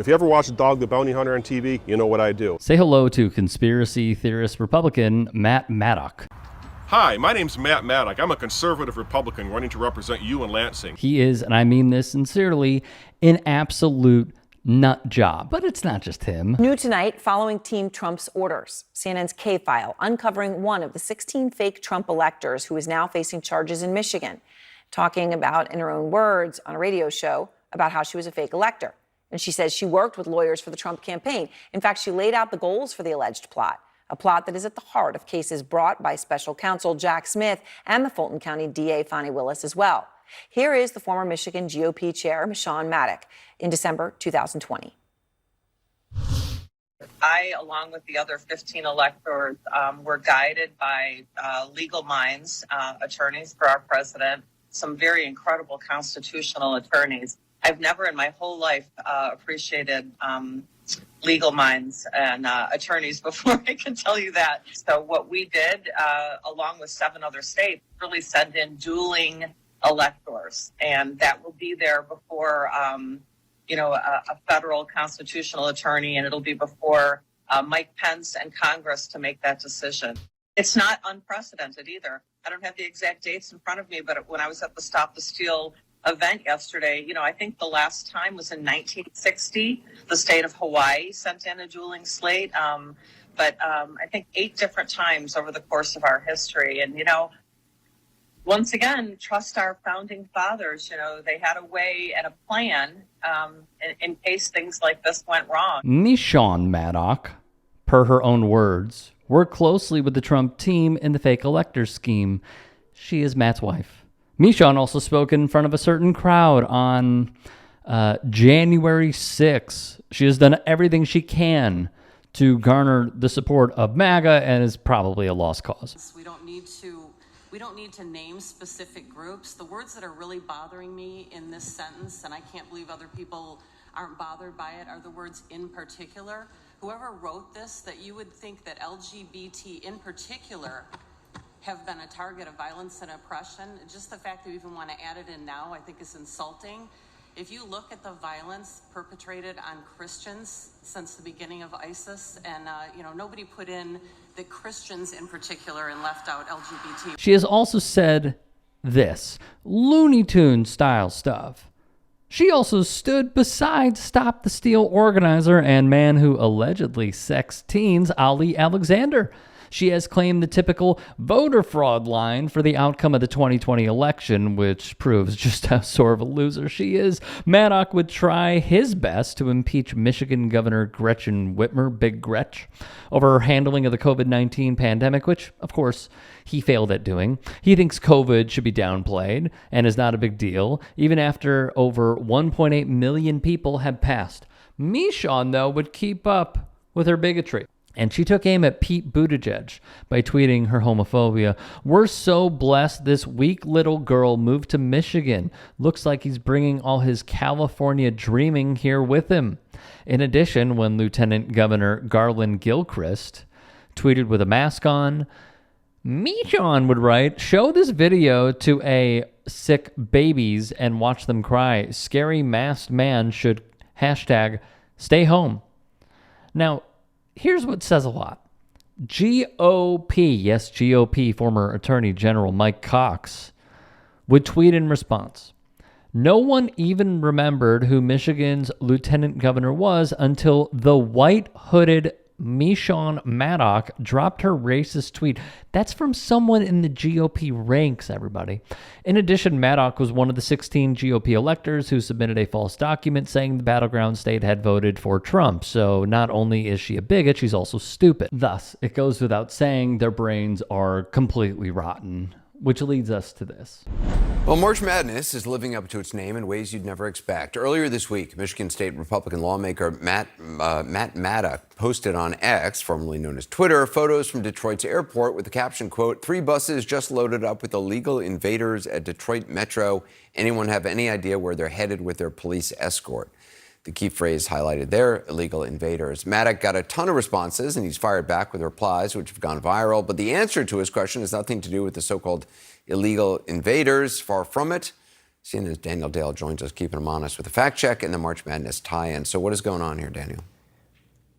If you ever watch Dog the Bounty Hunter on TV, you know what I do. Say hello to conspiracy theorist Republican Matt Maddock. Hi, my name's Matt Maddock. I'm a conservative Republican running to represent you in Lansing. He is, and I mean this sincerely, an absolute nut job. But it's not just him. New tonight, following Team Trump's orders, CNN's K-File uncovering one of the 16 fake Trump electors who is now facing charges in Michigan, talking about, in her own words, on a radio show, about how she was a fake elector. And she says she worked with lawyers for the Trump campaign. In fact, she laid out the goals for the alleged plot, a plot that is at the heart of cases brought by special counsel Jack Smith and the Fulton County DA Fani Willis as well. Here is the former Michigan GOP chair, Meshawn Maddock, in December 2020. I, along with the other 15 electors, were guided by legal minds, attorneys for our president, some very incredible constitutional attorneys. I've never in my whole life appreciated legal minds and attorneys before, I can tell you that. So what we did, along with 7 other states, really send in dueling electors, and that will be there before, a federal constitutional attorney, and it'll be before Mike Pence and Congress to make that decision. It's not unprecedented either. I don't have the exact dates in front of me, but when I was at the Stop the Steal event yesterday, I think the last time was in 1960. The state of Hawaii sent in a dueling slate, but I think 8 different times over the course of our history. And, once again, trust our founding fathers. They had a way and a plan in case things like this went wrong. Meshawn Maddock, per her own words, worked closely with the Trump team in the fake elector scheme. She is Matt's wife. Meshawn also spoke in front of a certain crowd on January 6th. She has done everything she can to garner the support of MAGA and is probably a lost cause. We don't need to name specific groups. The words that are really bothering me in this sentence, and I can't believe other people aren't bothered by it, are the words "in particular." Whoever wrote this, that you would think that LGBT in particular have been a target of violence and oppression. Just the fact that we even want to add it in now, I think is insulting. If you look at the violence perpetrated on Christians since the beginning of ISIS, and nobody put in the Christians in particular and left out LGBT. She has also said this Looney Tune style stuff. She also stood beside Stop the Steal organizer and man who allegedly sexed teens, Ali Alexander. She has claimed the typical voter fraud line for the outcome of the 2020 election, which proves just how sore of a loser she is. Maddock would try his best to impeach Michigan Governor Gretchen Whitmer, Big Gretch, over her handling of the COVID-19 pandemic, which, of course, he failed at doing. He thinks COVID should be downplayed and is not a big deal, even after over 1.8 million people have passed. Meshawn, though, would keep up with her bigotry. And she took aim at Pete Buttigieg by tweeting her homophobia. "We're so blessed this weak little girl moved to Michigan. Looks like he's bringing all his California dreaming here with him." In addition, when Lieutenant Governor Garland Gilchrist tweeted with a mask on, Meshawn would write, "Show this video to a sick babies and watch them cry. Scary masked man should hashtag stay home." Now, here's what says a lot. GOP former Attorney General Mike Cox would tweet in response, "No one even remembered who Michigan's lieutenant governor was until the white-hooded Meshawn Maddock dropped her racist tweet." That's from someone in the GOP ranks, everybody. In addition, Maddock was one of the 16 GOP electors who submitted a false document saying the battleground state had voted for Trump. So not only is she a bigot, she's also stupid. Thus, it goes without saying their brains are completely rotten, which leads us to this. Well, March Madness is living up to its name in ways you'd never expect. Earlier this week, Michigan State Republican lawmaker Matt Maddock posted on X, formerly known as Twitter, photos from Detroit's airport with the caption, quote, "3 buses just loaded up with illegal invaders at Detroit Metro. Anyone have any idea where they're headed with their police escort?" The key phrase highlighted there, illegal invaders. Maddock got a ton of responses, and he's fired back with replies which have gone viral. But the answer to his question has nothing to do with the so-called illegal invaders. Far from it. CNN's Daniel Dale joins us, keeping him honest with the fact check and the March Madness tie-in. So what is going on here, Daniel?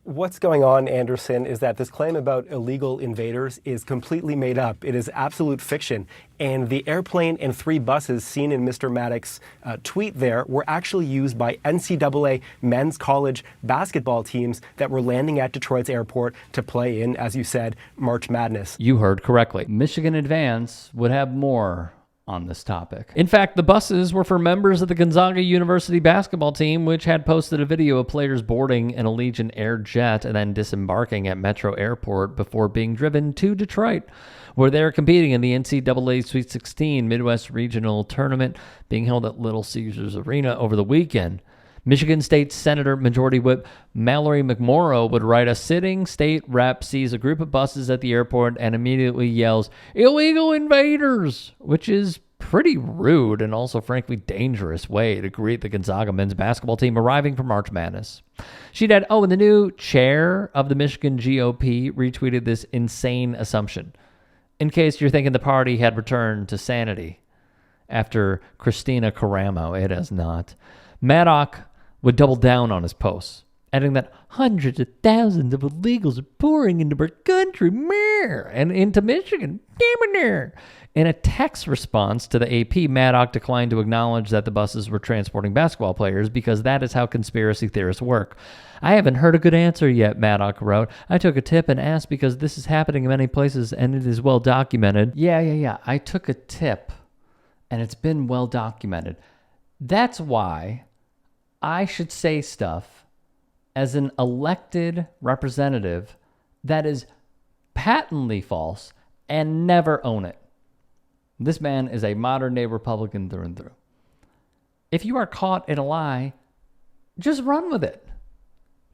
What's going on, Anderson, is that this claim about illegal invaders is completely made up. It is absolute fiction. And the airplane and 3 buses seen in Mr. Maddock's tweet there were actually used by NCAA men's college basketball teams that were landing at Detroit's airport to play in, as you said, March Madness. You heard correctly. Michigan Advance would have more on this topic. In fact, the buses were for members of the Gonzaga University basketball team, which had posted a video of players boarding an Allegiant Air jet and then disembarking at Metro Airport before being driven to Detroit, where they're competing in the NCAA Sweet 16 Midwest Regional Tournament being held at Little Caesars Arena over the weekend. Michigan State Senator Majority Whip Mallory McMorrow would write, a sitting state rep sees a group of buses at the airport and immediately yells, "Illegal invaders," which is pretty rude and also frankly dangerous way to greet the Gonzaga men's basketball team arriving for March Madness. She'd add, and the new chair of the Michigan GOP retweeted this insane assumption. In case you're thinking the party had returned to sanity after Christina Caramo, it has not. Maddock would double down on his posts, adding that hundreds of thousands of illegals are pouring into our country, and into Michigan, In a text response to the AP, Maddock declined to acknowledge that the buses were transporting basketball players because that is how conspiracy theorists work. "I haven't heard a good answer yet," Maddock wrote. "I took a tip and asked because this is happening in many places and it is well documented." Yeah. I took a tip and it's been well documented. That's why I should say stuff as an elected representative that is patently false and never own it. This man is a modern-day Republican through and through. If you are caught in a lie, just run with it.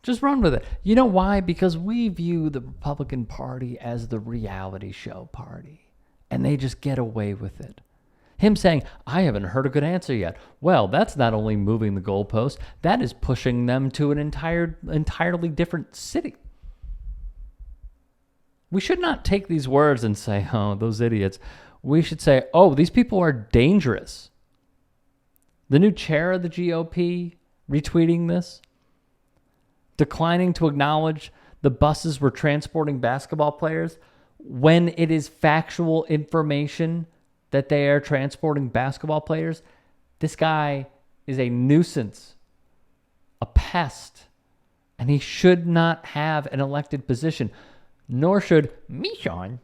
Just run with it. You know why? Because we view the Republican Party as the reality show party, and they just get away with it. Him saying, "I haven't heard a good answer yet." Well, that's not only moving the goalpost, that is pushing them to an entirely different city. We should not take these words and say, "Oh, those idiots." We should say, "Oh, these people are dangerous." The new chair of the GOP retweeting this, declining to acknowledge the buses were transporting basketball players when it is factual information that they are transporting basketball players. This guy is a nuisance, a pest, and he should not have an elected position, nor should Meshawn.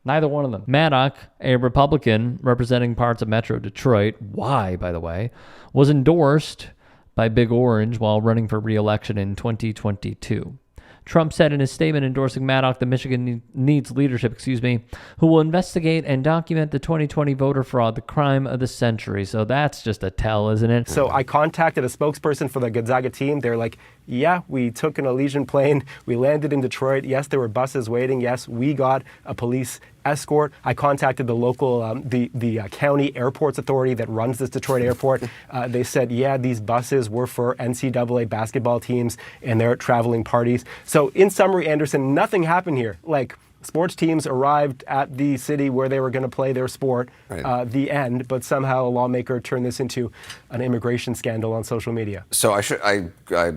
Neither one of them. Maddock, a Republican representing parts of Metro Detroit, by the way, was endorsed by Big Orange while running for re-election in 2022. Trump said in his statement endorsing Maddock that Michigan needs leadership, who will investigate and document the 2020 voter fraud, the crime of the century. So that's just a tell, isn't it? So I contacted a spokesperson for the Gonzaga team. They're like, "Yeah, we took an Allegiant plane. We landed in Detroit. Yes, there were buses waiting. Yes, we got a police escort." I contacted the local, the county airports authority that runs this Detroit airport. They said, yeah, these buses were for NCAA basketball teams and their traveling parties. So in summary, Anderson, nothing happened here. Like, sports teams arrived at the city where they were going to play their sport, right. The end, but somehow a lawmaker turned this into an immigration scandal on social media. So I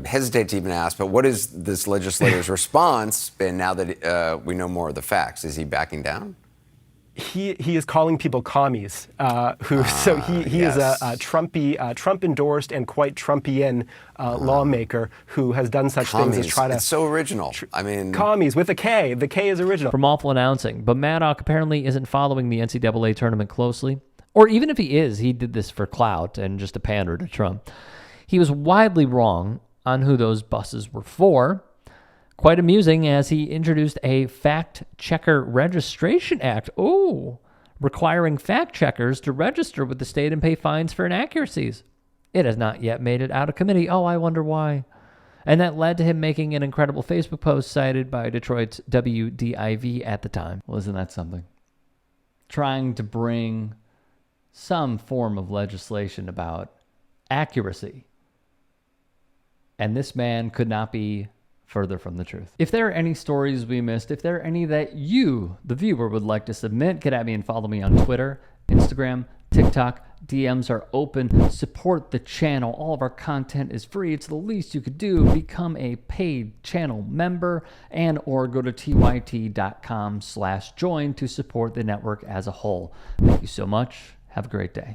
hesitate to even ask, but what is this legislator's response been now that we know more of the facts? Is he backing down? He is calling people commies. He is a Trump-endorsed and quite Trumpian lawmaker who has done such commies. Things as try to. It's so original. Commies with a K. The K is original. From awful announcing, but Maddock apparently isn't following the NCAA tournament closely. Or even if he is, he did this for clout and just to pander to Trump. He was widely wrong on who those buses were for. Quite amusing as he introduced a fact checker registration act. Requiring fact checkers to register with the state and pay fines for inaccuracies. It has not yet made it out of committee. I wonder why. And that led to him making an incredible Facebook post cited by Detroit's WDIV at the time. Well, isn't that something? Trying to bring some form of legislation about accuracy. And this man could not be further from the truth. If there are any stories we missed, if there are any that you, the viewer, would like to submit, get at me and follow me on Twitter, Instagram, TikTok. DMs are open. Support the channel. All of our content is free. It's the least you could do. Become a paid channel member and or go to tyt.com/join to support the network as a whole. Thank you so much. Have a great day.